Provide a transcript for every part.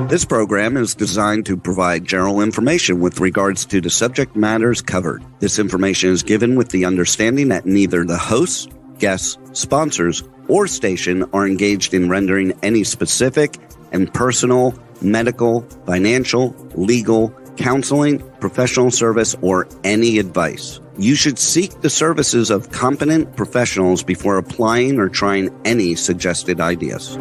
This program is designed to provide general information with regards to the subject matters covered. This information is given with the understanding that neither the hosts, guests, sponsors, or station are engaged in rendering any specific and personal, medical, financial, legal, counseling, professional service, or any advice. You should seek the services of competent professionals before applying or trying any suggested ideas.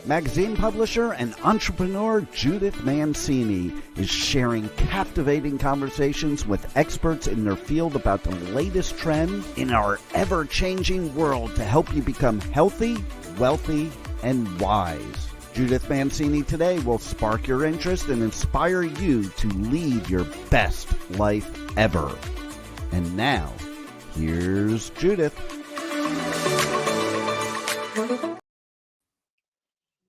Magazine publisher and entrepreneur Judith Mancini is sharing captivating conversations with experts in their field about the latest trends in our ever-changing world to help you become healthy, wealthy, and wise. Judith Mancini Today will spark your interest and inspire you to lead your best life ever. And now, here's Judith.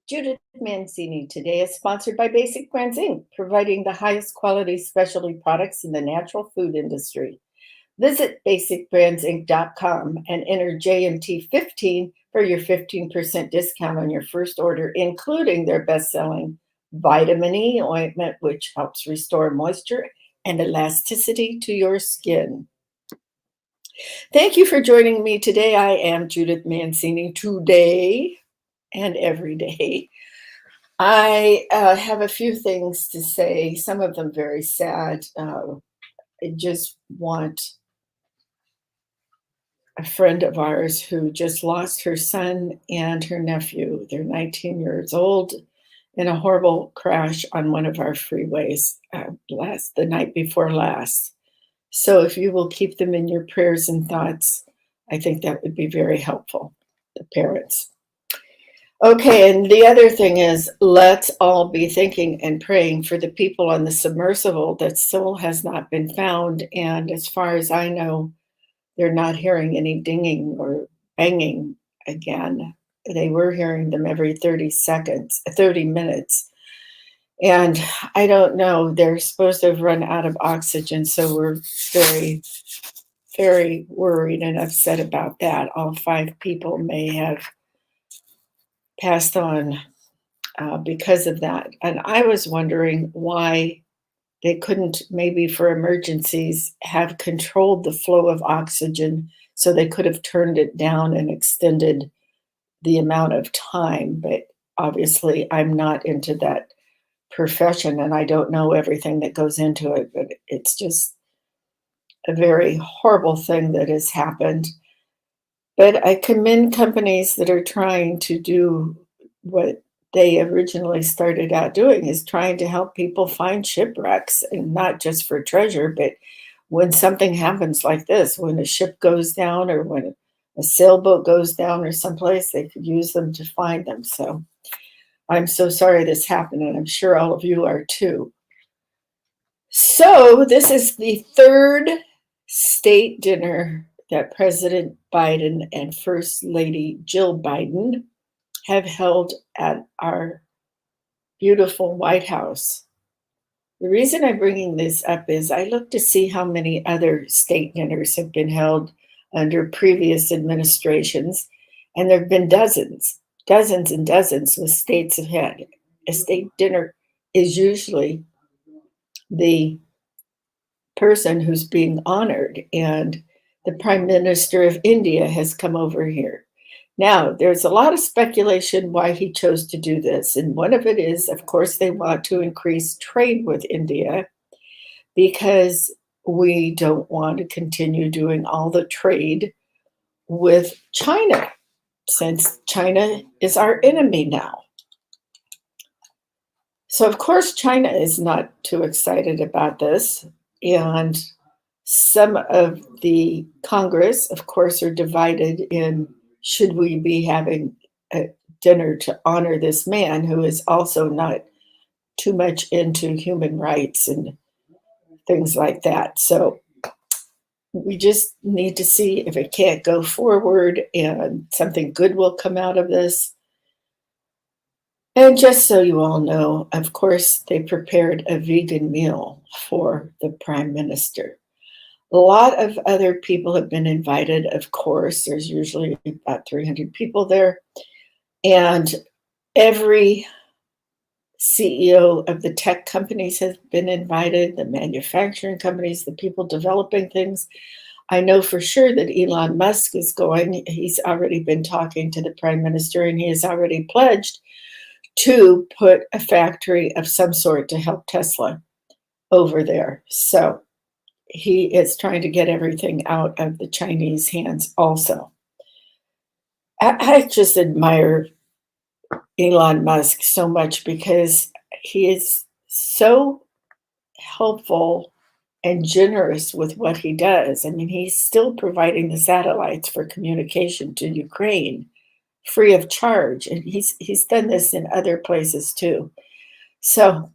Judith Mancini Today is sponsored by Basic Brands, Inc., providing the highest quality specialty products in the natural food industry. Visit basicbrandsinc.com and enter JMT15 for your 15% discount on your first order, including their best-selling Vitamin E ointment, which helps restore moisture and elasticity to your skin. Thank you for joining me today. I am Judith Mancini Today and every day. I have a few things to say, some of them very sad. I just want a friend of ours who just lost her son and her nephew. They're 19 years old in a horrible crash on one of our freeways the night before last. So if you will keep them in your prayers and thoughts, I think that would be very helpful, the parents. Okay, and the other thing is, let's all be thinking and praying for the people on the submersible that still has not been found. And as far as I know, they're not hearing any dinging or banging again. They were hearing them every 30 minutes. And I don't know, they're supposed to have run out of oxygen. So we're very, very worried and upset about that. All 5 people may have passed on because of that. And I was wondering why they couldn't, maybe for emergencies, have controlled the flow of oxygen so they could have turned it down and extended the amount of time. But obviously, I'm not into that profession and I don't know everything that goes into it, but it's just a very horrible thing that has happened. But I commend companies that are trying to do what they originally started out doing, is trying to help people find shipwrecks, and not just for treasure, but when something happens like this, when a ship goes down or when a sailboat goes down or someplace, they could use them to find them. So I'm so sorry this happened, and I'm sure all of you are too. So this is the 3rd state dinner that President Biden and First Lady Jill Biden have held at our beautiful White House. The reason I'm bringing this up is I looked to see how many other state dinners have been held under previous administrations, and there have been dozens and dozens with states ahead. A state dinner is usually the person who's being honored, and the Prime Minister of India has come over here. Now, there's a lot of speculation why he chose to do this, and one of it is, of course, they want to increase trade with India because we don't want to continue doing all the trade with China, since China is our enemy now. So, of course, China is not too excited about this. And some of the Congress, of course, are divided in should we be having a dinner to honor this man who is also not too much into human rights and things like that. So we just need to see if it can't go forward and something good will come out of this. And just so you all know, of course, they prepared a vegan meal for the Prime Minister. A lot of other people have been invited, of course. There's usually about 300 people there. And Every CEO of the tech companies has been invited, the manufacturing companies, the people developing things. I know for sure that Elon Musk is going. He's already been talking to the prime minister, and he has already pledged to put a factory of some sort to help Tesla over there. So he is trying to get everything out of the Chinese hands also. I just admire Elon Musk so much because he is so helpful and generous with what he does. I mean, he's still providing the satellites for communication to Ukraine free of charge, and he's done this in other places too. So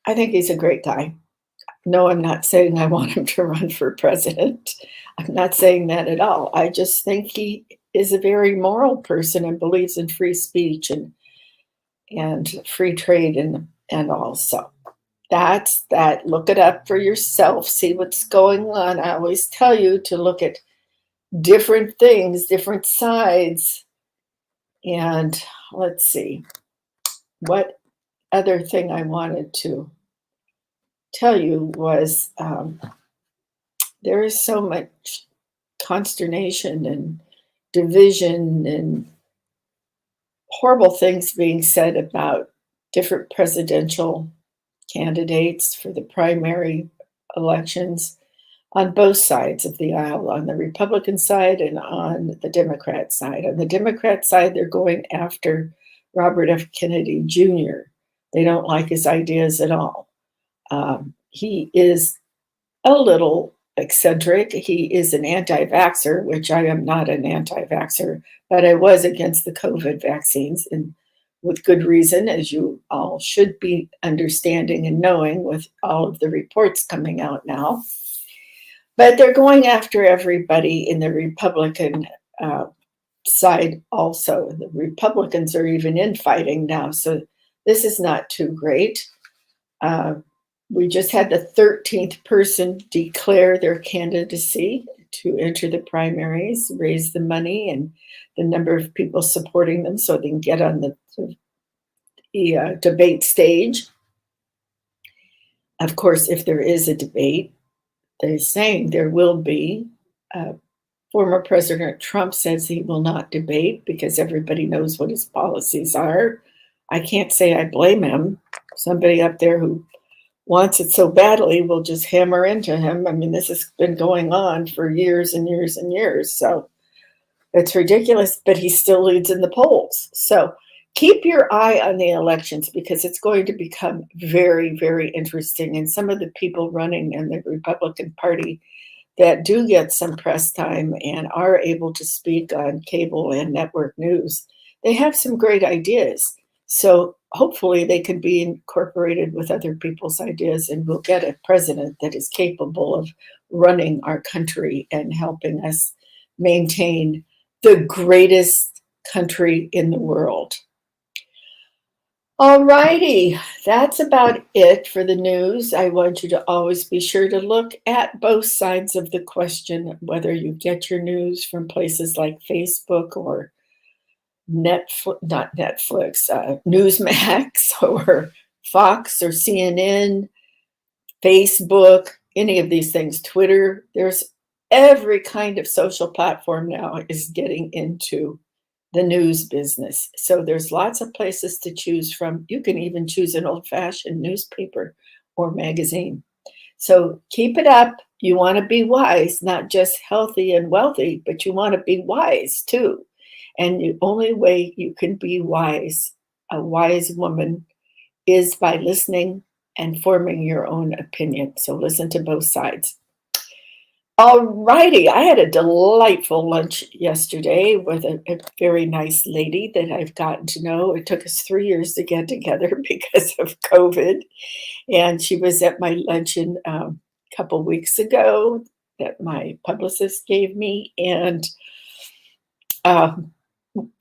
I think he's a great guy. No, I'm not saying I want him to run for president. I'm not saying that at all. I just think he is a very moral person and believes in free speech and free trade and all. So that's that. Look it up for yourself. See what's going on. I always tell you to look at different things, different sides. And let's see, what other thing I wanted to tell you was there is so much consternation and division and horrible things being said about different presidential candidates for the primary elections on both sides of the aisle, on the Republican side and on the Democrat side. On the Democrat side, they're going after Robert F. Kennedy Jr. They don't like his ideas at all. He is a little eccentric. He is an anti-vaxxer, which I am not an anti-vaxxer, but I was against the COVID vaccines, and with good reason, as you all should be understanding and knowing with all of the reports coming out now. But they're going after everybody in the Republican side also. The Republicans are even infighting now, so this is not too great. We just had the 13th person declare their candidacy to enter the primaries, raise the money and the number of people supporting them so they can get on the debate stage. Of course, if there is a debate, they're saying there will be. Former President Trump says he will not debate because everybody knows what his policies are. I can't say I blame him. Somebody up there who wants it so badly will just hammer into him. I mean, this has been going on for years and years and years. So it's ridiculous, but he still leads in the polls. So keep your eye on the elections because it's going to become very, very interesting. And some of the people running in the Republican Party that do get some press time and are able to speak on cable and network news, they have some great ideas. So hopefully they can be incorporated with other people's ideas and we'll get a president that is capable of running our country and helping us maintain the greatest country in the world. All righty, that's about it for the news. I want you to always be sure to look at both sides of the question, whether you get your news from places like Facebook or Newsmax or Fox or CNN, Facebook, any of these things, Twitter. There's every kind of social platform now is getting into the news business. So there's lots of places to choose from. You can even choose an old-fashioned newspaper or magazine. So keep it up. You want to be wise, not just healthy and wealthy, but you want to be wise too. And the only way you can be wise, a wise woman, is by listening and forming your own opinion. So listen to both sides. All righty. I had a delightful lunch yesterday with a very nice lady that I've gotten to know. It took us 3 years to get together because of COVID. And she was at my luncheon a couple weeks ago that my publicist gave me. And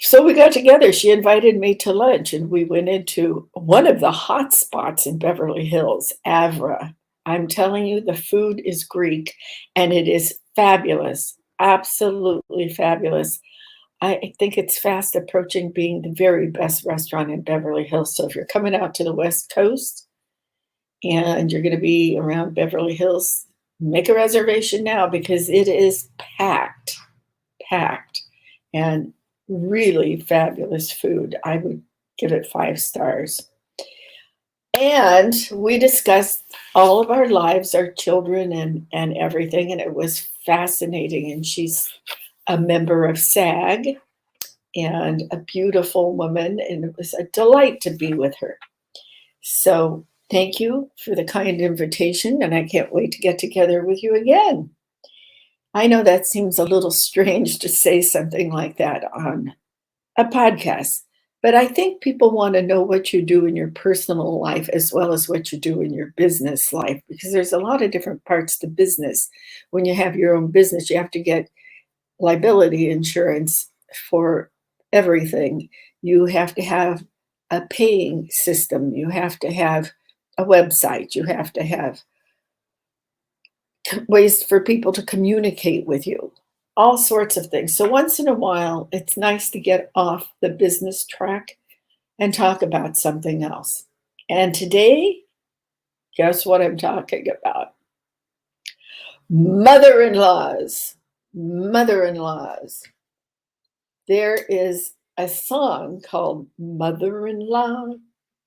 so we got together. She invited me to lunch and we went into one of the hot spots in Beverly Hills, Avra. I'm telling you, the food is Greek and it is fabulous, absolutely fabulous. I think it's fast approaching being the very best restaurant in Beverly Hills. So if you're coming out to the West Coast and you're going to be around Beverly Hills, make a reservation now because it is packed, packed, and really fabulous food. I would give it 5 stars. And we discussed all of our lives, our children, and everything, and it was fascinating. And she's a member of SAG and a beautiful woman, and it was a delight to be with her. So thank you for the kind invitation, and I can't wait to get together with you again. I know that seems a little strange to say something like that on a podcast, but I think people want to know what you do in your personal life as well as what you do in your business life, because there's a lot of different parts to business. When you have your own business, you have to get liability insurance for everything. You have to have a paying system. You have to have a website. You have to have ways for people to communicate with you, all sorts of things. So once in a while, it's nice to get off the business track and talk about something else. And today, guess what I'm talking about? Mother-in-laws. Mother-in-laws. There is a song called Mother-in-Law,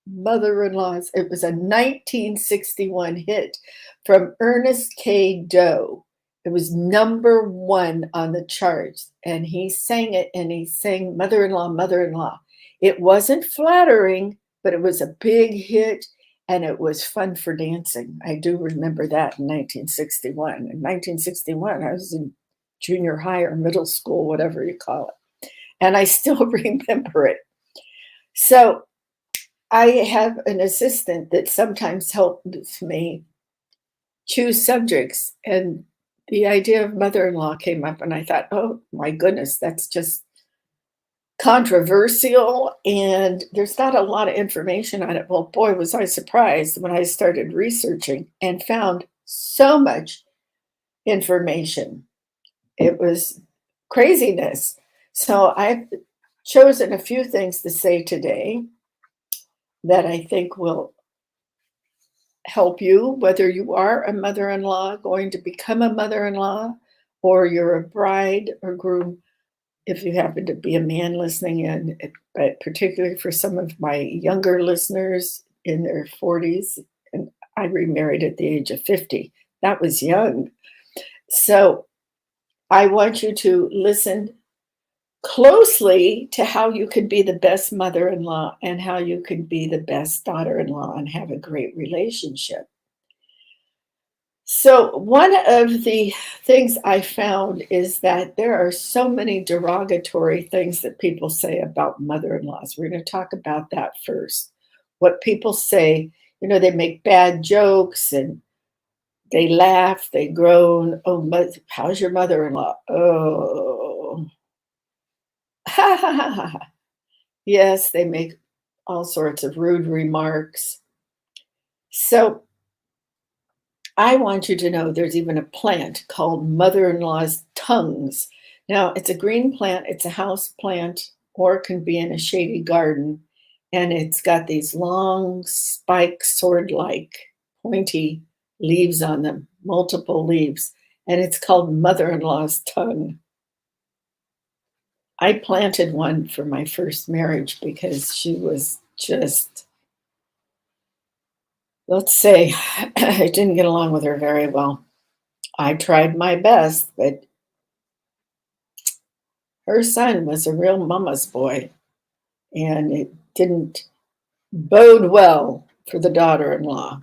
Mother-in-Laws. It was a 1961 hit from Ernest K. Doe. It was #1 on the charts, and he sang it, and he sang Mother-in-Law, Mother-in-Law. It wasn't flattering, but it was a big hit, and it was fun for dancing. I do remember that in 1961. In 1961, I was in junior high or middle school, whatever you call it, and I still remember it. So I have an assistant that sometimes helps me choose subjects, and the idea of mother-in-law came up, and I thought, oh my goodness, that's just controversial, and there's not a lot of information on it. Well, boy, was I surprised when I started researching and found so much information. It was craziness. So I've chosen a few things to say today that I think will help you, whether you are a mother-in-law going to become a mother-in-law, or you're a bride or groom, if you happen to be a man listening in, but particularly for some of my younger listeners in their 40s, and I remarried at the age of 50. That was young. So I want you to listen closely to how you could be the best mother-in-law and how you could be the best daughter-in-law and have a great relationship. So one of the things I found is that there are so many derogatory things that people say about mother-in-laws. We're going to talk about that first. What people say, they make bad jokes and they laugh, they groan. Oh, how's your mother-in-law? Oh, ha ha ha ha. Yes, they make all sorts of rude remarks. So I want you to know there's even a plant called mother-in-law's tongues. Now, it's a green plant, it's a house plant, or it can be in a shady garden. And it's got these long, spike, sword-like, pointy leaves on them, multiple leaves. And it's called mother-in-law's tongue. I planted one for my first marriage because she was just, let's say, I didn't get along with her very well. I tried my best, but her son was a real mama's boy, and it didn't bode well for the daughter-in-law.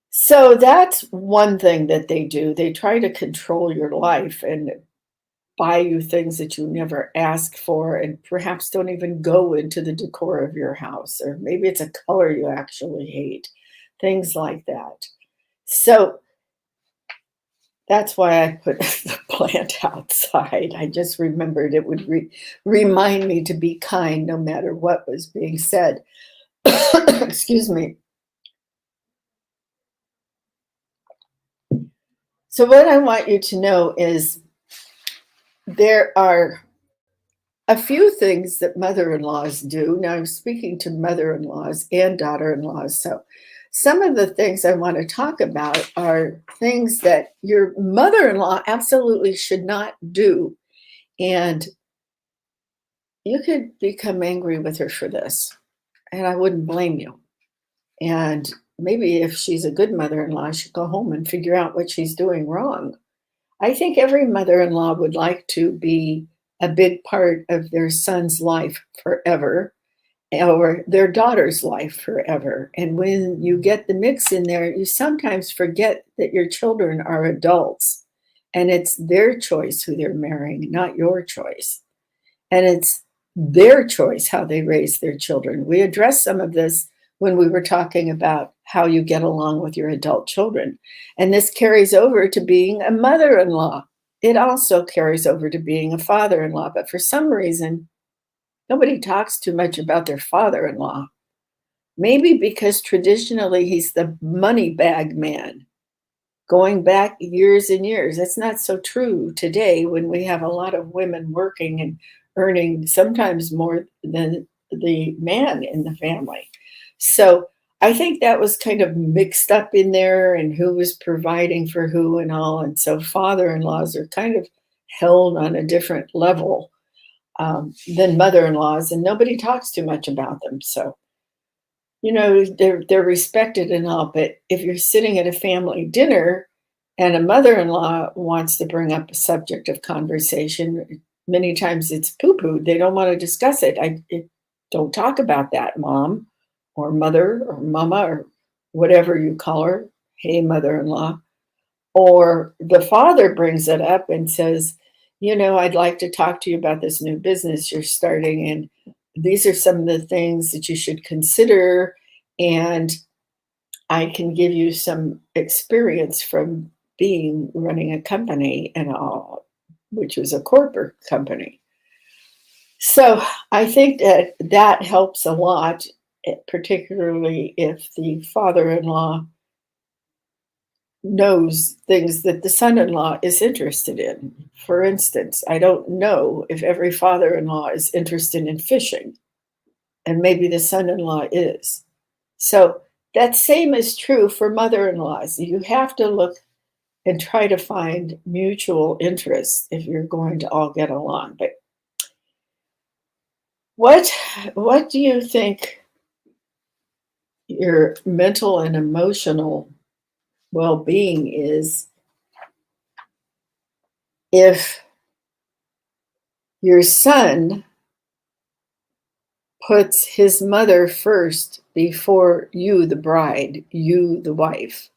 So that's one thing that they do. They try to control your life and buy you things that you never ask for and perhaps don't even go into the decor of your house, or maybe it's a color you actually hate, things like that. So that's why I put the plant outside. I just remembered it would remind me to be kind no matter what was being said. Excuse me. So what I want you to know is there are a few things that mother-in-laws do. Now I'm speaking to mother-in-laws and daughter-in-laws. So some of the things I want to talk about are things that your mother-in-law absolutely should not do. And you could become angry with her for this, and I wouldn't blame you. And maybe if she's a good mother-in-law, she'd go home and figure out what she's doing wrong. I think every mother-in-law would like to be a big part of their son's life forever or their daughter's life forever. And when you get the mix in there, you sometimes forget that your children are adults and it's their choice who they're marrying, not your choice. And it's their choice how they raise their children. We addressed some of this when we were talking about how you get along with your adult children. And this carries over to being a mother-in-law. It also carries over to being a father-in-law. But for some reason, nobody talks too much about their father-in-law. Maybe because traditionally he's the money bag man, going back years and years. That's not so true today when we have a lot of women working and earning sometimes more than the man in the family. So I think that was kind of mixed up in there and who was providing for who and all. And so father-in-laws are kind of held on a different level than mother-in-laws, and nobody talks too much about them. So, they're respected and all, but if you're sitting at a family dinner and a mother-in-law wants to bring up a subject of conversation, many times it's poo-poo. They don't want to discuss it. Don't talk about that, mom or mother or mama or whatever you call her. Hey, mother-in-law. Or the father brings it up and says, I'd like to talk to you about this new business you're starting. And these are some of the things that you should consider. And I can give you some experience from running a company and all, which was a corporate company. So I think that helps a lot, particularly if the father-in-law knows things that the son-in-law is interested in. For instance, I don't know if every father-in-law is interested in fishing, and maybe the son-in-law is. So that same is true for mother-in-laws. You have to look and try to find mutual interests if you're going to all get along. But what do you think your mental and emotional well-being is if your son puts his mother first before you, the bride, you, the wife?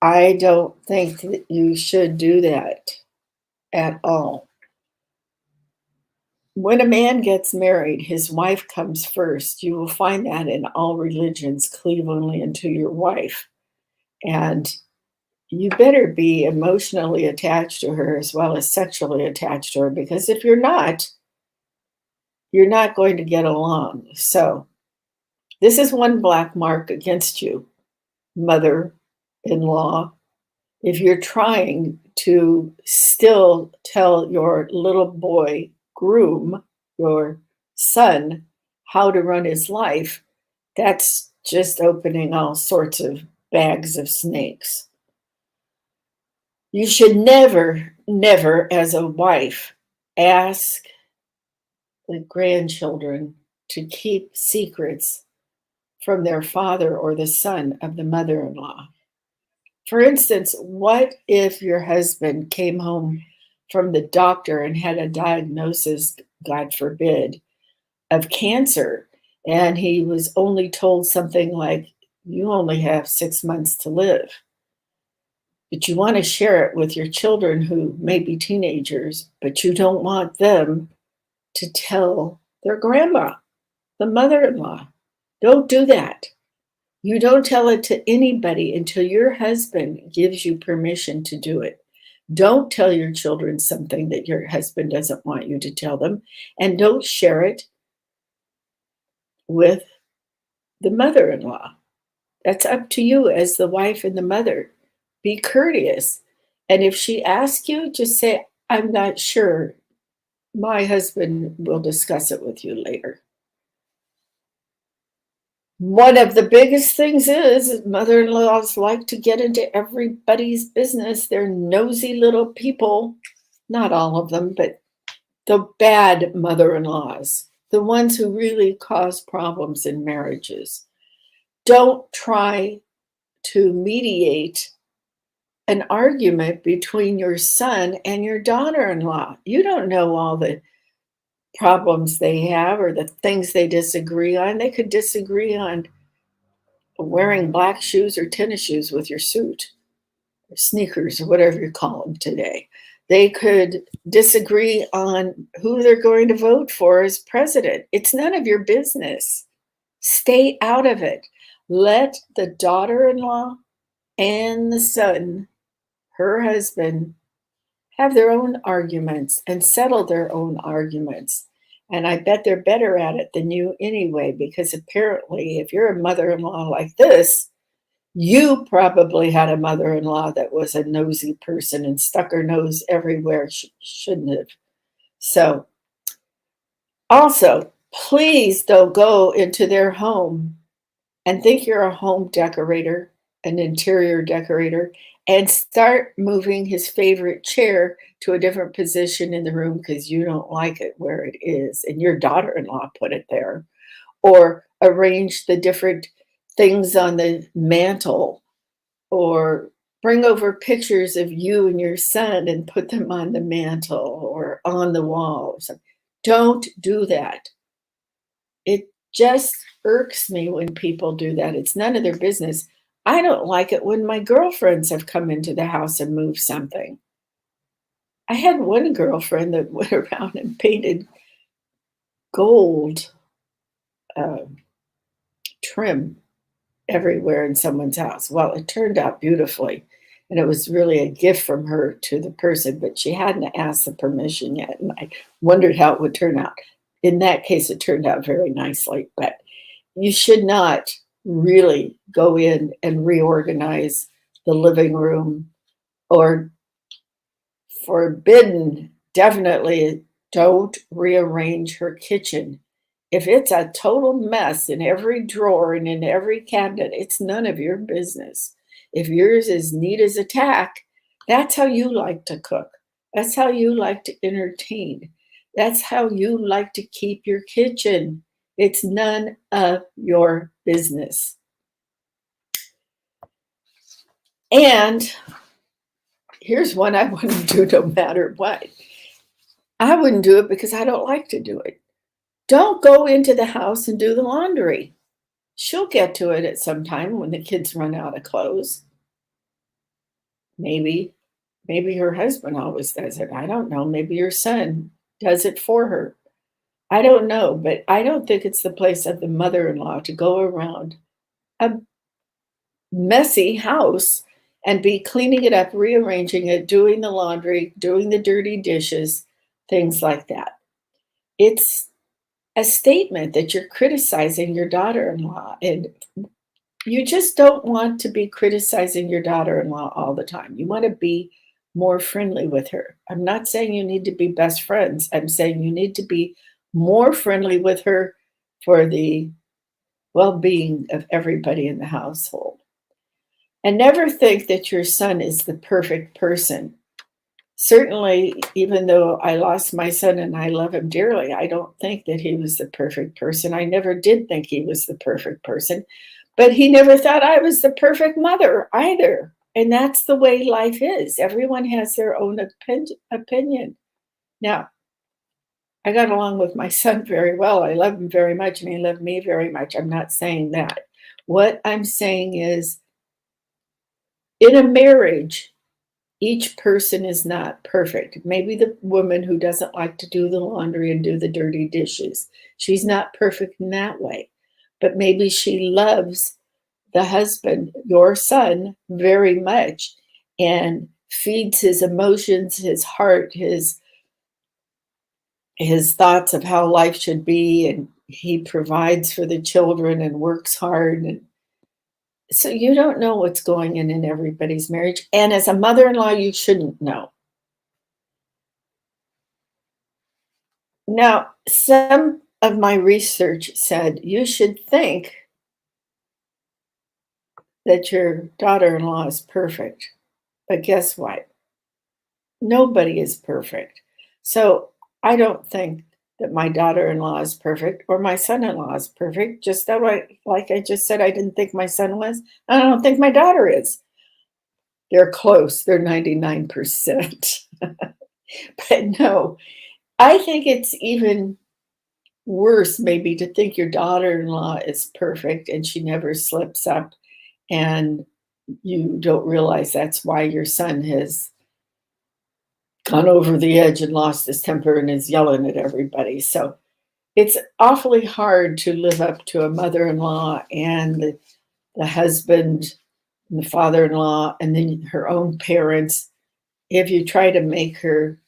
I don't think that you should do that at all. When a man gets married, his wife comes first. You will find that in all religions, cleave only unto your wife. And you better be emotionally attached to her as well as sexually attached to her, because if you're not going to get along. So this is one black mark against you, mother-in-law. If you're trying to still tell your little boy groom, your son, how to run his life, that's just opening all sorts of bags of snakes. You should never, never, as a wife, ask the grandchildren to keep secrets from their father or the son of the mother-in-law. For instance, what if your husband came home from the doctor and had a diagnosis, God forbid, of cancer, and he was only told something like, you only have 6 months to live, but you want to share it with your children who may be teenagers, but you don't want them to tell their grandma, the mother-in-law. Don't do that. You don't tell it to anybody until your husband gives you permission to do it. Don't tell your children something that your husband doesn't want you to tell them, and don't share it with the mother-in-law. That's up to you as the wife and the mother. Be courteous. And if she asks you, just say, I'm not sure. My husband will discuss it with you later. One of the biggest things is mother-in-laws like to get into everybody's business. They're nosy little people. Not all of them, but the bad mother-in-laws, the ones who really cause problems in marriages. Don't try to mediate an argument between your son and your daughter-in-law. You don't know all the problems they have or the things they disagree on. They could disagree on wearing black shoes or tennis shoes with your suit or sneakers or whatever you call them today. They could disagree on who they're going to vote for as president. It's none of your business. Stay out of it. Let the daughter-in-law and the son, her husband, have their own arguments and settle their own arguments. And I bet they're better at it than you anyway, because apparently, if you're a mother-in-law like this, you probably had a mother-in-law that was a nosy person and stuck her nose everywhere she shouldn't have. So, also, please don't go into their home and think you're a home decorator, an interior decorator, and start moving his favorite chair to a different position in the room because you don't like it where it is and your daughter-in-law put it there, or arrange the different things on the mantle, or bring over pictures of you and your son and put them on the mantle or on the wall or something. Don't do that. It just irks me when people do that. It's none of their business. I don't like it when my girlfriends have come into the house and moved something. I had one girlfriend that went around and painted gold trim everywhere in someone's house. Well, it turned out beautifully, and it was really a gift from her to the person, but she hadn't asked the permission yet, and I wondered how it would turn out. In that case, it turned out very nicely, but you should not really go in and reorganize the living room, or definitely don't rearrange her kitchen. If it's a total mess in every drawer and in every cabinet, it's none of your business. If yours is neat as a tack, that's how you like to cook. That's how you like to entertain. That's how you like to keep your kitchen. It's none of your business. And here's one I wouldn't do no matter what. I wouldn't do it because I don't like to do it. Don't go into the house and do the laundry. She'll get to it at some time when the kids run out of clothes. Maybe her husband always does it. I don't know. Maybe your son does it for her. I don't know, but I don't think it's the place of the mother-in-law to go around a messy house and be cleaning it up, rearranging it, doing the laundry, doing the dirty dishes, things like that. It's a statement that you're criticizing your daughter-in-law, and you just don't want to be criticizing your daughter-in-law all the time. You want to be more friendly with her. I'm not saying you need to be best friends. I'm saying you need to be more friendly with her for the well-being of everybody in the household. And never think that your son is the perfect person. Certainly, even though I lost my son and I love him dearly, I don't think that he was the perfect person. I never did think he was the perfect person, but he never thought I was the perfect mother either. And that's the way life is. Everyone has their own opinion. Now, I got along with my son very well. I love him very much, and he loved me very much. I'm not saying that. What I'm saying is, in a marriage, each person is not perfect. Maybe the woman who doesn't like to do the laundry and do the dirty dishes, she's not perfect in that way. But maybe she loves the husband, your son, very much, and feeds his emotions, his heart, his thoughts of how life should be, and he provides for the children and works hard. And so you don't know what's going on in everybody's marriage. And as a mother-in-law, you shouldn't know. Now, some of my research said you should think that your daughter-in-law is perfect. But guess what? Nobody is perfect. So I don't think that my daughter-in-law is perfect or my son-in-law is perfect. Just that way, like I just said, I didn't think my son was. I don't think my daughter is. They're close. They're 99%. But no, I think it's even worse maybe to think your daughter-in-law is perfect and she never slips up and you don't realize that's why your son has gone over the edge and lost his temper and is yelling at everybody. So it's awfully hard to live up to a mother-in-law and the husband and the father-in-law and then her own parents if you try to make her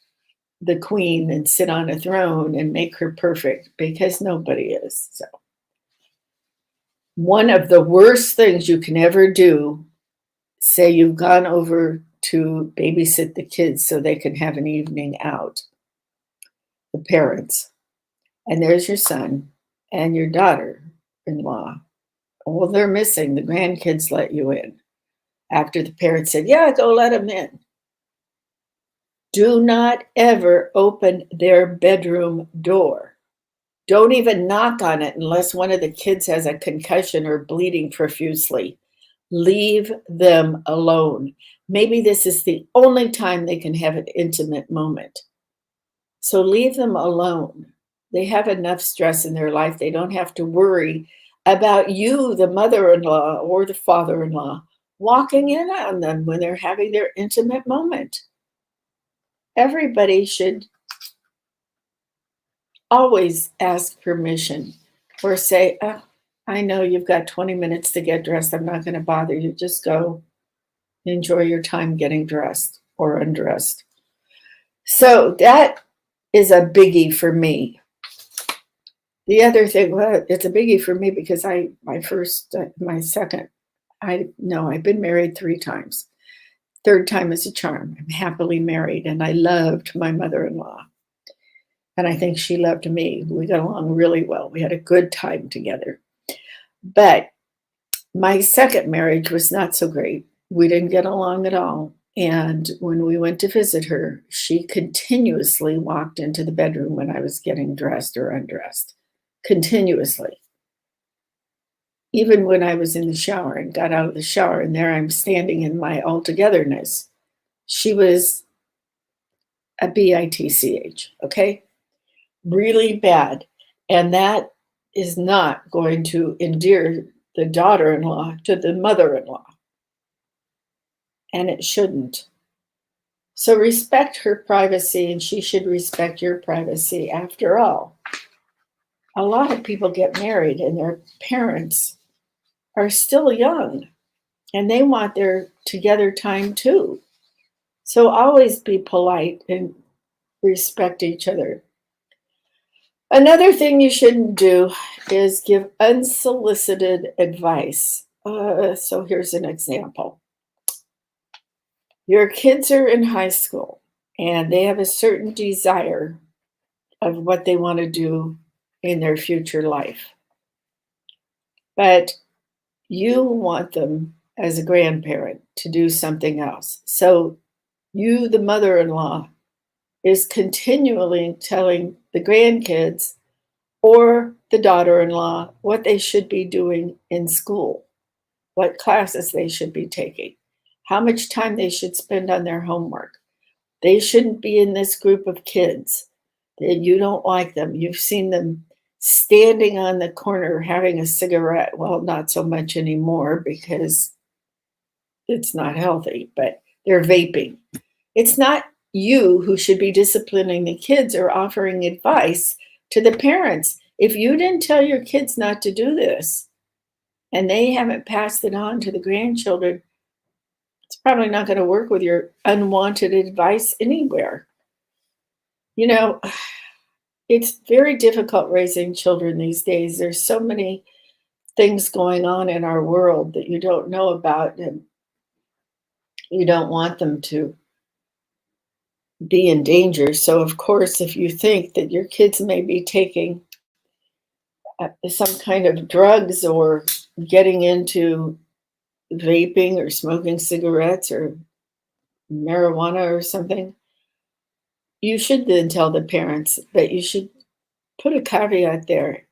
the queen and sit on a throne and make her perfect, because nobody is. So one of the worst things you can ever do, say you've gone over to babysit the kids so they can have an evening out, the parents, and there's your son and your daughter-in-law. Well, they're missing. The grandkids let you in. After the parents said, yeah, go let them in. Do not ever open their bedroom door. Don't even knock on it unless one of the kids has a concussion or bleeding profusely. Leave them alone. Maybe this is the only time they can have an intimate moment. So leave them alone. They have enough stress in their life. They don't have to worry about you, the mother-in-law or the father-in-law, walking in on them when they're having their intimate moment. Everybody should always ask permission or say, oh, I know you've got 20 minutes to get dressed. I'm not going to bother you. Just go enjoy your time getting dressed or undressed. So that is a biggie for me. The other thing, well, it's a biggie for me because I've been married 3 times. Third time is a charm. I'm happily married and I loved my mother-in-law. And I think she loved me. We got along really well. We had a good time together. But my second marriage was not so great. We didn't get along at all. And when we went to visit her, she continuously walked into the bedroom when I was getting dressed or undressed. Continuously. Even when I was in the shower and got out of the shower, and there I'm standing in my altogether-ness. She was a bitch, okay? Really bad. And that is not going to endear the daughter-in-law to the mother-in-law. And it shouldn't. So respect her privacy, and she should respect your privacy. After all, a lot of people get married and their parents are still young and they want their together time too. So always be polite and respect each other. Another thing you shouldn't do is give unsolicited advice. So here's an example. Your kids are in high school and they have a certain desire of what they want to do in their future life. But you want them as a grandparent to do something else. So you, the mother-in-law, is continually telling the grandkids or the daughter-in-law what they should be doing in school, what classes they should be taking, how much time they should spend on their homework. They shouldn't be in this group of kids. You don't like them. You've seen them standing on the corner having a cigarette. Well, not so much anymore because it's not healthy, but they're vaping. It's not you who should be disciplining the kids or offering advice to the parents. If you didn't tell your kids not to do this and they haven't passed it on to the grandchildren, it's probably not going to work with your unwanted advice anywhere. You know, it's very difficult raising children these days. There's so many things going on in our world that you don't know about, and you don't want them to be in danger. So, of course, if you think that your kids may be taking some kind of drugs or getting into vaping or smoking cigarettes or marijuana or something, you should then tell the parents, but you should put a caveat there.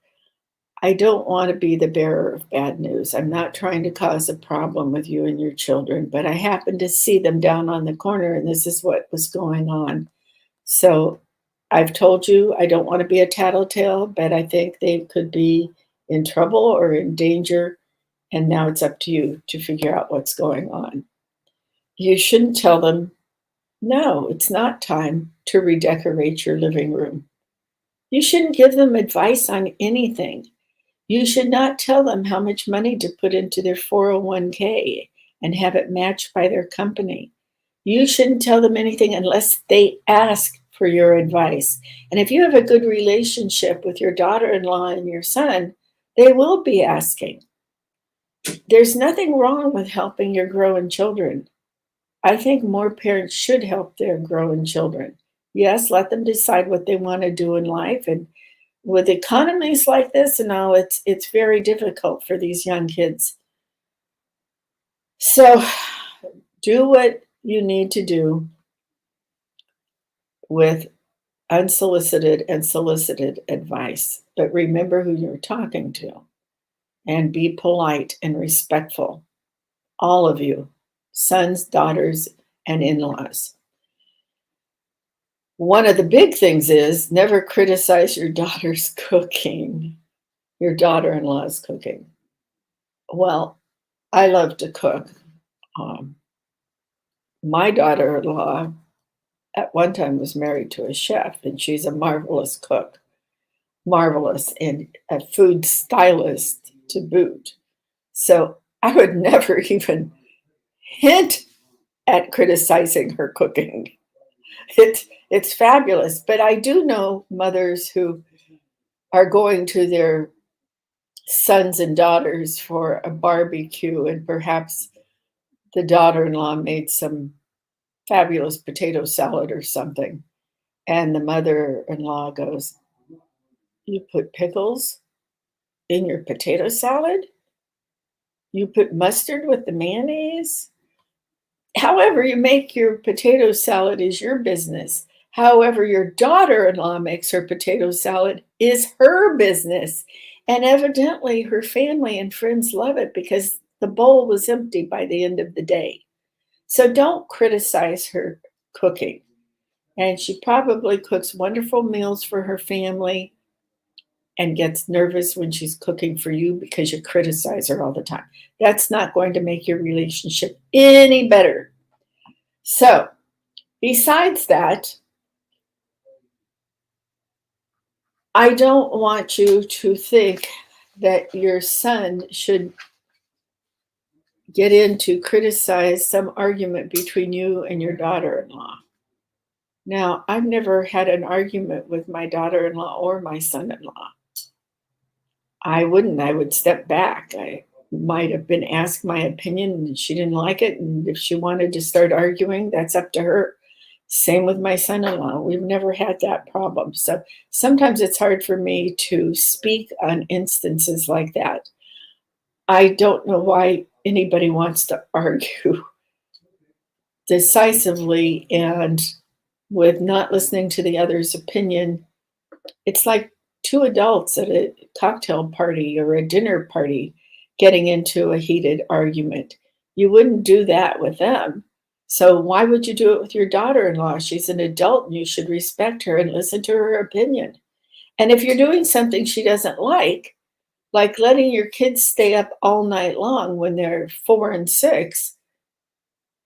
I don't want to be the bearer of bad news. I'm not trying to cause a problem with you and your children, but I happened to see them down on the corner and this is what was going on. So I've told you I don't want to be a tattletale, but I think they could be in trouble or in danger. And now it's up to you to figure out what's going on. You shouldn't tell them, no, it's not time to redecorate your living room. You shouldn't give them advice on anything. You should not tell them how much money to put into their 401k and have it matched by their company. You shouldn't tell them anything unless they ask for your advice. And if you have a good relationship with your daughter in law and your son, they will be asking. There's nothing wrong with helping your growing children. I think more parents should help their growing children. Yes, let them decide what they want to do in life. And with economies like this and all, it's very difficult for these young kids. So do what you need to do with unsolicited and solicited advice. But remember who you're talking to and be polite and respectful. All of you, sons, daughters, and in laws. One of the big things is never criticize your daughter's cooking, your daughter in law's cooking. Well, I love to cook. Um, my daughter in law at one time was married to a chef, and she's a marvelous cook, marvelous, and a food stylist to boot. So I would never even hint at criticizing her cooking. It's fabulous, but I do know mothers who are going to their sons and daughters for a barbecue, and perhaps the daughter-in-law made some fabulous potato salad or something, and the mother-in-law goes, "You put pickles in your potato salad? You put mustard with the mayonnaise?" However you make your potato salad is your business. However your daughter-in-law makes her potato salad is her business. And evidently her family and friends love it because the bowl was empty by the end of the day. So don't criticize her cooking. And she probably cooks wonderful meals for her family and gets nervous when she's cooking for you because you criticize her all the time. That's not going to make your relationship any better. So, besides that, I don't want you to think that your son should get in to criticize some argument between you and your daughter in law. Now, I've never had an argument with my daughter in law or my son in law. I wouldn't. I would step back. I might have been asked my opinion and she didn't like it. And if she wanted to start arguing, that's up to her. Same with my son in law. We've never had that problem. So sometimes it's hard for me to speak on instances like that. I don't know why anybody wants to argue decisively and with not listening to the other's opinion. It's like two adults at a cocktail party or a dinner party getting into a heated argument. You wouldn't do that with them. So why would you do it with your daughter-in-law? She's an adult and you should respect her and listen to her opinion. And if you're doing something she doesn't like letting your kids stay up all night long when they're 4 and 6,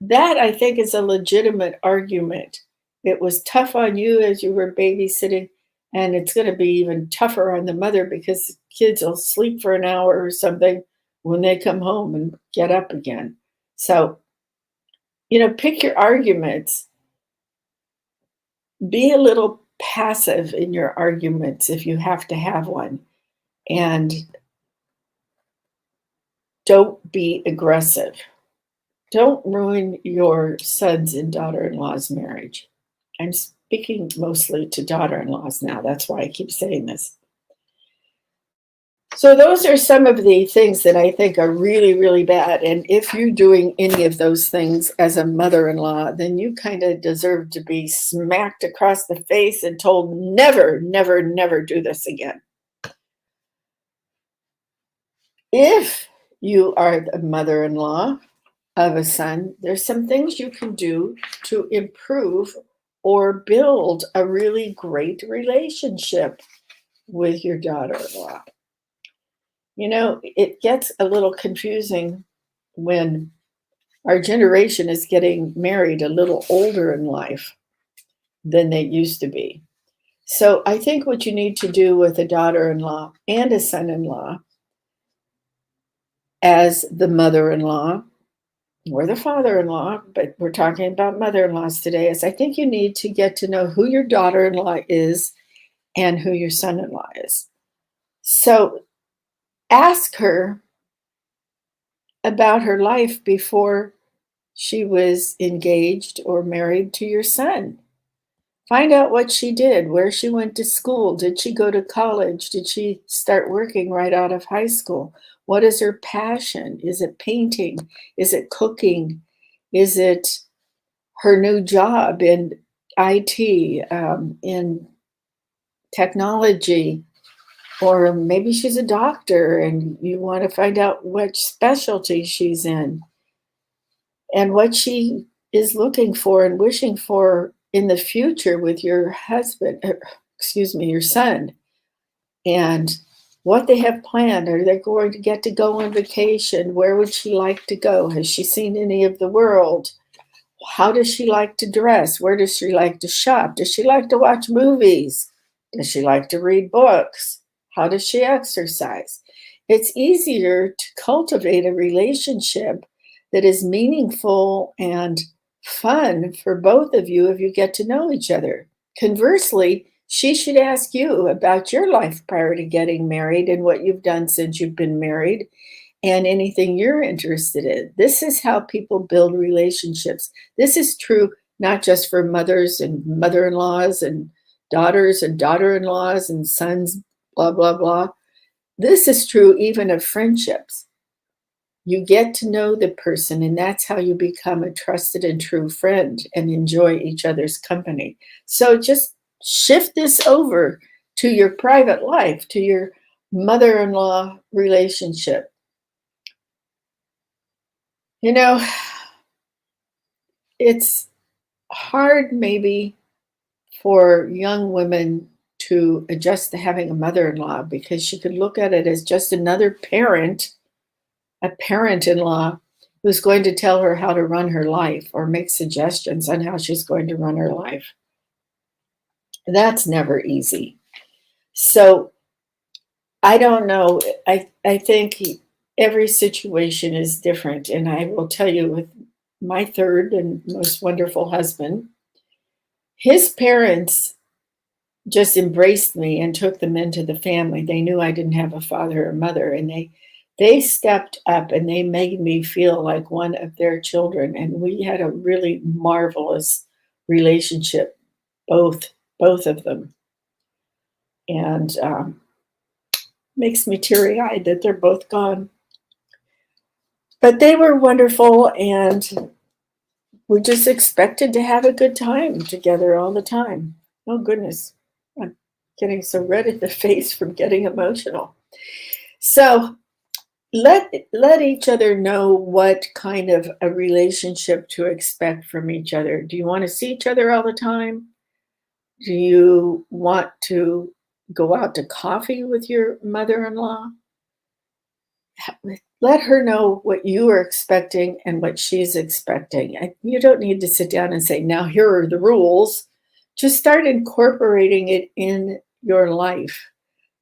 that I think is a legitimate argument. It was tough on you as you were babysitting, and it's going to be even tougher on the mother because the kids will sleep for an hour or something when they come home and get up again. So, pick your arguments. Be a little passive in your arguments if you have to have one. And don't be aggressive. Don't ruin your son's and daughter-in-law's marriage. I'm speaking mostly to daughter-in-laws now. That's why I keep saying this. So those are some of the things that I think are really, really bad. And if you're doing any of those things as a mother-in-law, then you kind of deserve to be smacked across the face and told never, never, never do this again. If you are the mother-in-law of a son, there's some things you can do to improve or build a really great relationship with your daughter-in-law. You know, it gets a little confusing when our generation is getting married a little older in life than they used to be. So I think what you need to do with a daughter-in-law and a son-in-law as the mother-in-law or the father-in-law, but we're talking about mother-in-laws today, is I think you need to get to know who your daughter-in-law is and who your son-in-law is. So ask her about her life before she was engaged or married to your son. Find out what she did, where she went to school. Did she go to college? Did she start working right out of high school? What is her passion? Is it painting? Is it cooking? Is it her new job in IT, in technology? Or maybe she's a doctor and you want to find out what specialty she's in and what she is looking for and wishing for in the future with your husband, your son, and what they have planned. Are they going to get to go on vacation? Where would she like to go? Has she seen any of the world? How does she like to dress? Where does she like to shop? Does she like to watch movies? Does she like to read books? How does she exercise? It's easier to cultivate a relationship that is meaningful and fun for both of you if you get to know each other. Conversely, she should ask you about your life prior to getting married and what you've done since you've been married and anything you're interested in. This is how people build relationships. This is true not just for mothers and mother-in-laws and daughters and daughter-in-laws and sons, blah, blah, blah. This is true even of friendships. You get to know the person, and that's how you become a trusted and true friend and enjoy each other's company. So just shift this over to your private life, to your mother-in-law relationship. You know, it's hard maybe for young women to adjust to having a mother-in-law because she could look at it as just another parent, a parent-in-law who's going to tell her how to run her life or make suggestions on how she's going to run her life. That's never easy. So I don't know. I think every situation is different. And I will tell you, with my third and most wonderful husband, his parents just embraced me and took them into the family. They knew I didn't have a father or mother, and they stepped up and they made me feel like one of their children. And we had a really marvelous relationship, both of them. And makes me teary-eyed that they're both gone. But they were wonderful, and we just expected to have a good time together all the time. Oh, goodness. I'm getting so red in the face from getting emotional. So let each other know what kind of a relationship to expect from each other. Do you want to see each other all the time? Do you want to go out to coffee with your mother-in-law? Let her know what you are expecting and what she's expecting. You don't need to sit down and say, now here are the rules. Just start incorporating it in your life.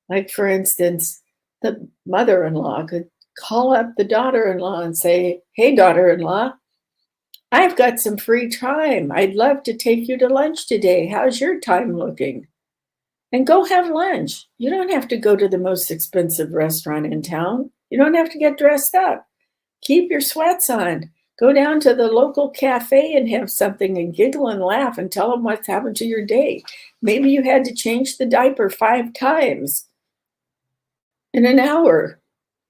Like, for instance, the mother-in-law could call up the daughter-in-law and say, hey, daughter-in-law, I've got some free time. I'd love to take you to lunch today. How's your time looking? And go have lunch. You don't have to go to the most expensive restaurant in town. You don't have to get dressed up. Keep your sweats on. Go down to the local cafe and have something and giggle and laugh and tell them what's happened to your day. Maybe you had to change the diaper 5 times in an hour.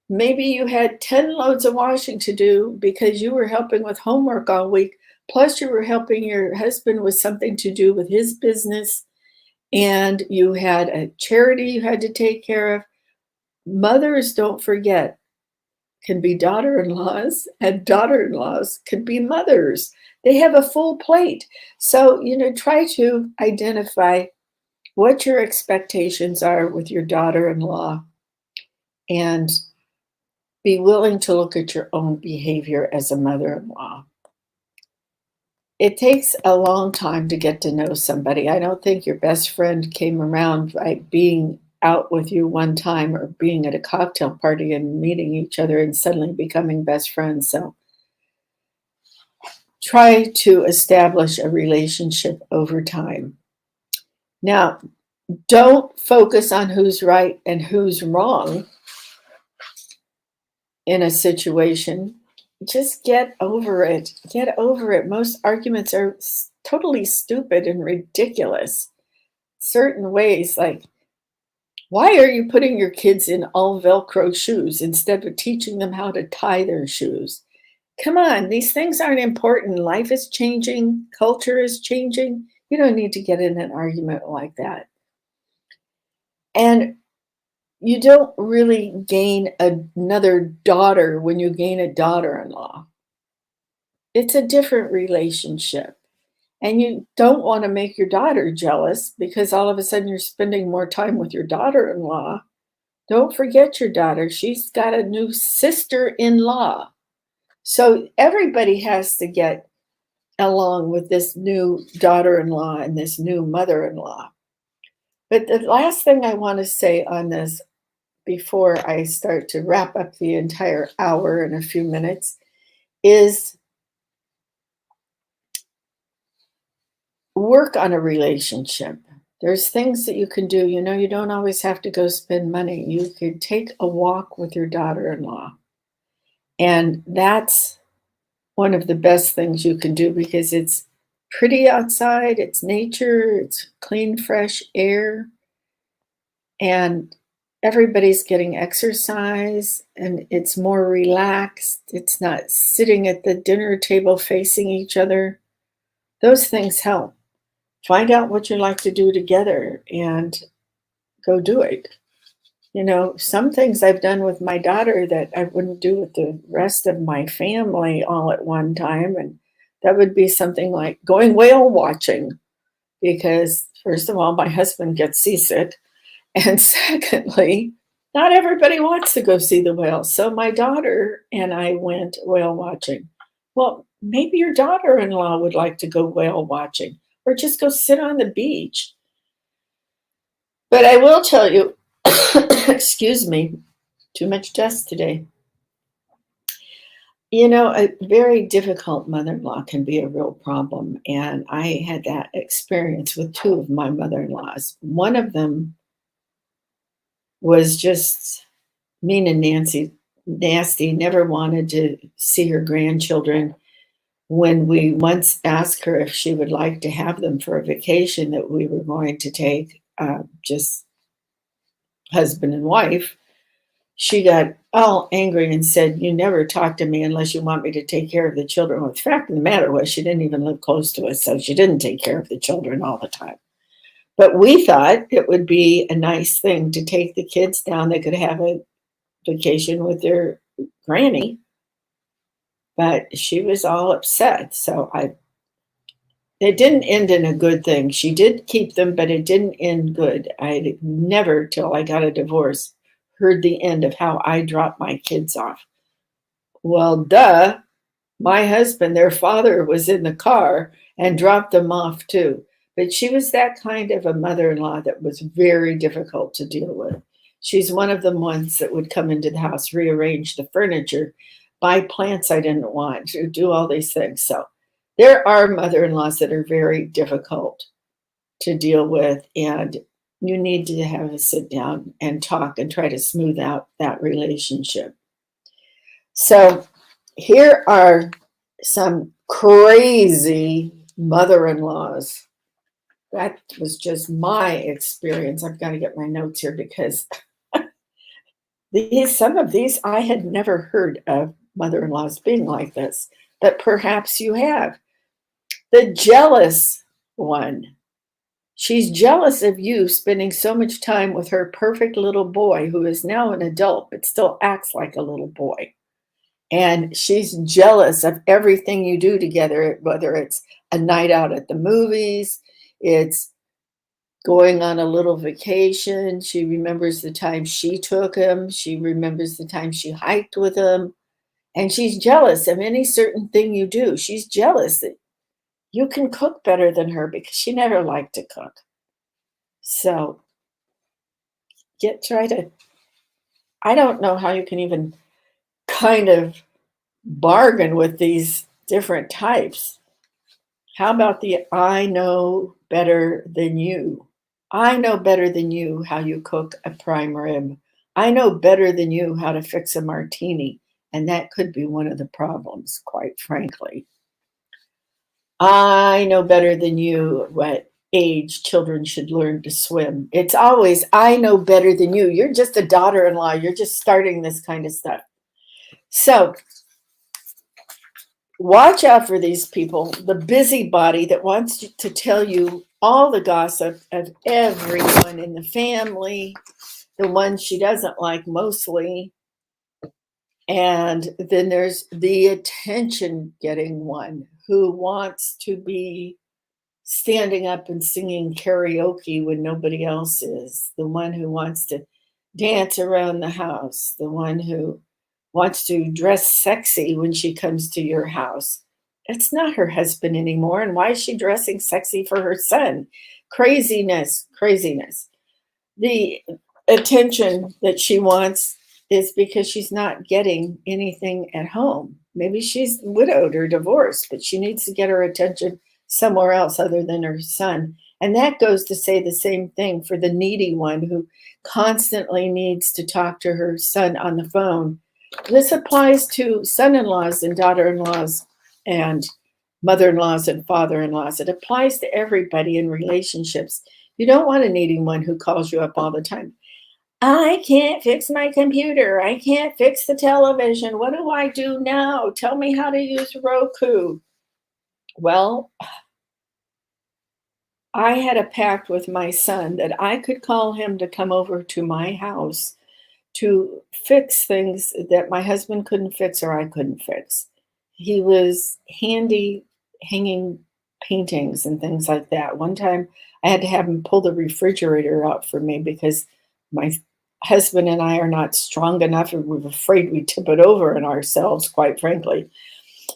Maybe you had 10 loads of washing to do because you were helping with homework all week, plus you were helping your husband with something to do with his business, and you had a charity you had to take care of. Mothers, don't forget, can be daughter-in-laws, and daughter-in-laws can be mothers. They have a full plate. So, try to identify what your expectations are with your daughter-in-law and be willing to look at your own behavior as a mother-in-law. It takes a long time to get to know somebody. I don't think your best friend came around by being out with you one time or being at a cocktail party and meeting each other and suddenly becoming best friends. So try to establish a relationship over time. Now, don't focus on who's right and who's wrong in a situation. Just get over it. Get over it. Most arguments are totally stupid and ridiculous. Certain ways, like, why are you putting your kids in all Velcro shoes instead of teaching them how to tie their shoes? Come on, these things aren't important. Life is changing. Culture is changing. You don't need to get in an argument like that. And you don't really gain another daughter when you gain a daughter-in-law. It's a different relationship. And you don't want to make your daughter jealous because all of a sudden you're spending more time with your daughter-in-law. Don't forget your daughter. She's got a new sister-in-law. So everybody has to get along with this new daughter-in-law and this new mother-in-law. But the last thing I want to say on this before I start to wrap up the entire hour in a few minutes is work on a relationship. There's things that you can do. You don't always have to go spend money. You could take a walk with your daughter-in-law. And that's one of the best things you can do because it's pretty outside, it's nature, it's clean, fresh air, and everybody's getting exercise and it's more relaxed. It's not sitting at the dinner table facing each other. Those things help. Find out what you like to do together and go do it. Some things I've done with my daughter that I wouldn't do with the rest of my family all at one time. And that would be something like going whale watching because, first of all, my husband gets seasick. And secondly, not everybody wants to go see the whales. So my daughter and I went whale watching. Well, maybe your daughter-in-law would like to go whale watching or just go sit on the beach. But I will tell you, excuse me, too much dust today. A very difficult mother-in-law can be a real problem. And I had that experience with 2 of my mother-in-laws. One of them was just mean and nasty, never wanted to see her grandchildren. When we once asked her if she would like to have them for a vacation that we were going to take, just husband and wife, she got all angry and said, "You never talk to me unless you want me to take care of the children." Well, the fact of the matter was she didn't even live close to us, so she didn't take care of the children all the time. But we thought it would be a nice thing to take the kids down. They could have a vacation with their granny. But she was all upset. So it didn't end in a good thing. She did keep them, but it didn't end good. I never, till I got a divorce, heard the end of how I dropped my kids off. Well, duh, my husband, their father, was in the car and dropped them off too. But she was that kind of a mother-in-law that was very difficult to deal with. She's one of the ones that would come into the house, rearrange the furniture, buy plants I didn't want, to do all these things. So there are mother-in-laws that are very difficult to deal with, and you need to have a sit down and talk and try to smooth out that relationship. So here are some crazy mother-in-laws. That was just my experience. I've got to get my notes here because some of these I had never heard of mother-in-laws being like this, but perhaps you have. The jealous one. She's jealous of you spending so much time with her perfect little boy who is now an adult but still acts like a little boy. And she's jealous of everything you do together, whether it's a night out at the movies, it's going on a little vacation. She remembers the time she took him. She remembers the time she hiked with him. And she's jealous of any certain thing you do. She's jealous that you can cook better than her because she never liked to cook. So I don't know how you can even kind of bargain with these different types. How about the I know better than you? I know better than you how you cook a prime rib. I know better than you how to fix a martini. And that could be one of the problems, quite frankly. I know better than you what age children should learn to swim. It's always, I know better than you. You're just a daughter-in-law. You're just starting this kind of stuff. So watch out for these people, the busybody that wants to tell you all the gossip of everyone in the family, the ones she doesn't like mostly. And then there's the attention-getting one who wants to be standing up and singing karaoke when nobody else is, the one who wants to dance around the house, the one who wants to dress sexy when she comes to your house. It's not her husband anymore. And why is she dressing sexy for her son? Craziness, craziness. The attention that she wants is because she's not getting anything at home. Maybe she's widowed or divorced, but she needs to get her attention somewhere else other than her son. And that goes to say the same thing for the needy one who constantly needs to talk to her son on the phone. This applies to son-in-laws and daughter-in-laws and mother-in-laws and father-in-laws. It applies to everybody in relationships. You don't want a needy one who calls you up all the time. I can't fix my computer. I can't fix the television. What do I do now? Tell me how to use Roku. Well, I had a pact with my son that I could call him to come over to my house to fix things that my husband couldn't fix or I couldn't fix. He was handy hanging paintings and things like that. One time I had to have him pull the refrigerator out for me because my husband and I are not strong enough and we're afraid we tip it over on ourselves, quite frankly.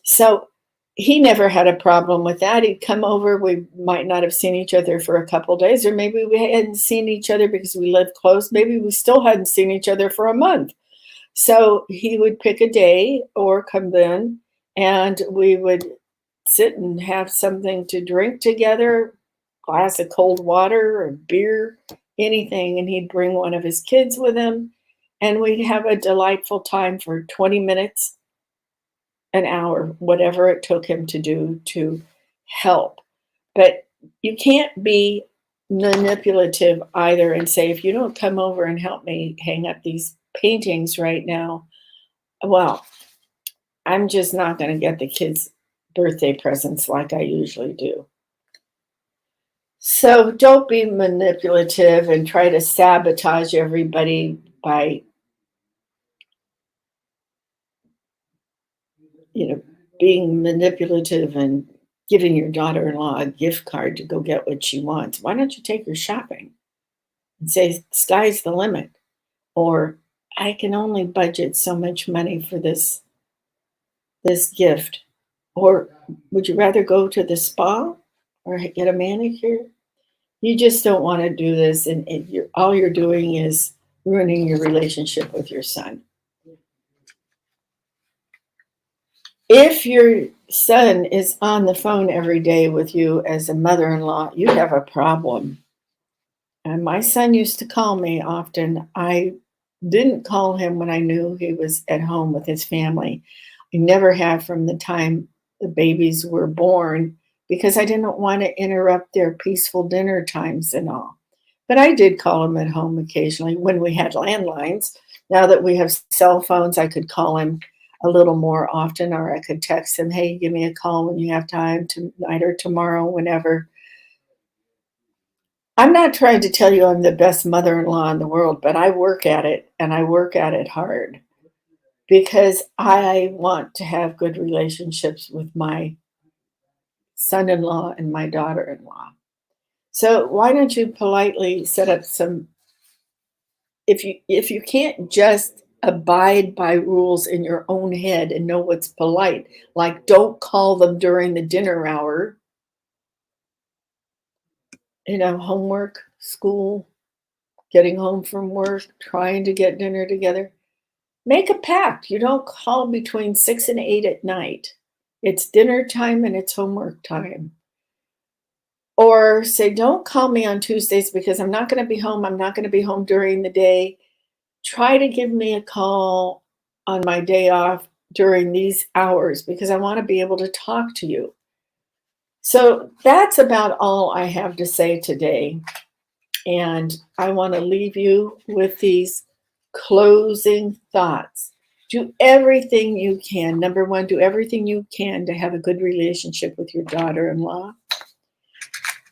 So he never had a problem with that. He'd come over. We might not have seen each other for a couple of days, or maybe we hadn't seen each other because we lived close. Maybe we still hadn't seen each other for a month. So he would pick a day or come in and we would sit and have something to drink together, glass of cold water or beer, anything. And he'd bring one of his kids with him and we'd have a delightful time for 20 minutes, an hour, whatever it took him to do to help. But you can't be manipulative either and say, if you don't come over and help me hang up these paintings right now, well, I'm just not going to get the kids birthday presents like I usually do. So don't be manipulative and try to sabotage everybody by being manipulative and giving your daughter-in-law a gift card to go get what she wants. Why don't you take her shopping and say, sky's the limit? Or I can only budget so much money for this gift. Or would you rather go to the spa or get a manicure? You just don't want to do this. And all you're doing is ruining your relationship with your son. If your son is on the phone every day with you as a mother-in-law, you have a problem. And my son used to call me often. I didn't call him when I knew he was at home with his family. I never have from the time the babies were born because I didn't want to interrupt their peaceful dinner times and all. But I did call him at home occasionally when we had landlines. Now that we have cell phones, I could call him a little more often, or I could text him, hey, give me a call when you have time tonight or tomorrow, whenever. I'm not trying to tell you I'm the best mother in law in the world, but I work at it and I work at it hard because I want to have good relationships with my son in law and my daughter in law. So why don't you politely set up some, if you can't just abide by rules in your own head and know what's polite, like don't call them during the dinner hour, homework, school, getting home from work, trying to get dinner together. Make a pact. You don't call between 6 and 8 at night. It's dinner time and it's homework time. Or say, don't call me on Tuesdays because I'm not going to be home. I'm not going to be home during the day. Try to give me a call on my day off during these hours because I want to be able to talk to you. So that's about all I have to say today. And I want to leave you with these closing thoughts. Do everything you can. Number one, do everything you can to have a good relationship with your daughter-in-law.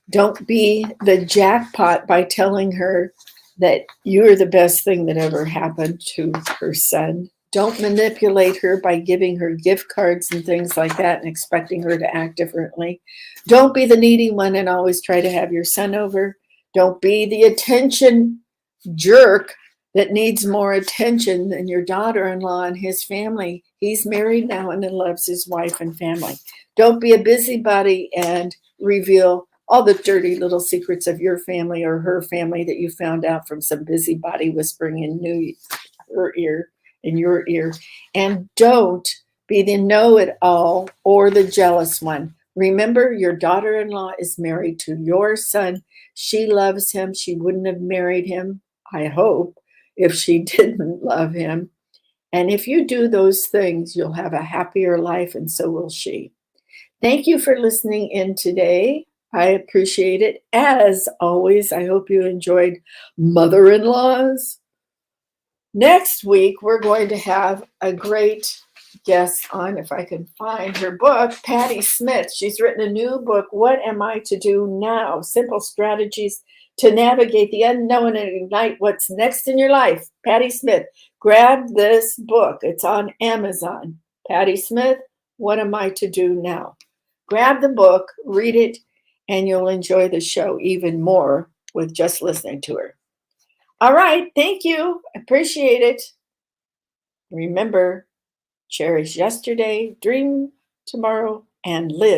Don't be the jackpot by telling her that you're the best thing that ever happened to her son. Don't manipulate her by giving her gift cards and things like that and expecting her to act differently. Don't be the needy one and always try to have your son over. Don't be the attention jerk that needs more attention than your daughter-in-law and his family. He's married now and loves his wife and family. Don't be a busybody and reveal all the dirty little secrets of your family or her family that you found out from some busybody whispering in her ear, in your ear. And don't be the know-it-all or the jealous one. Remember, your daughter-in-law is married to your son. She loves him. She wouldn't have married him, I hope, if she didn't love him. And if you do those things, you'll have a happier life, and so will she. Thank you for listening in today. I appreciate it. As always, I hope you enjoyed Mother-in-Laws. Next week, we're going to have a great guest on, if I can find her book, Patti Smith. She's written a new book, What Am I to Do Now? Simple Strategies to Navigate the Unknown and Ignite What's Next in Your Life. Patti Smith. Grab this book. It's on Amazon. Patti Smith, What Am I to Do Now? Grab the book, read it, and you'll enjoy the show even more with just listening to her. All right. Thank you. Appreciate it. Remember, cherish yesterday, dream tomorrow, and live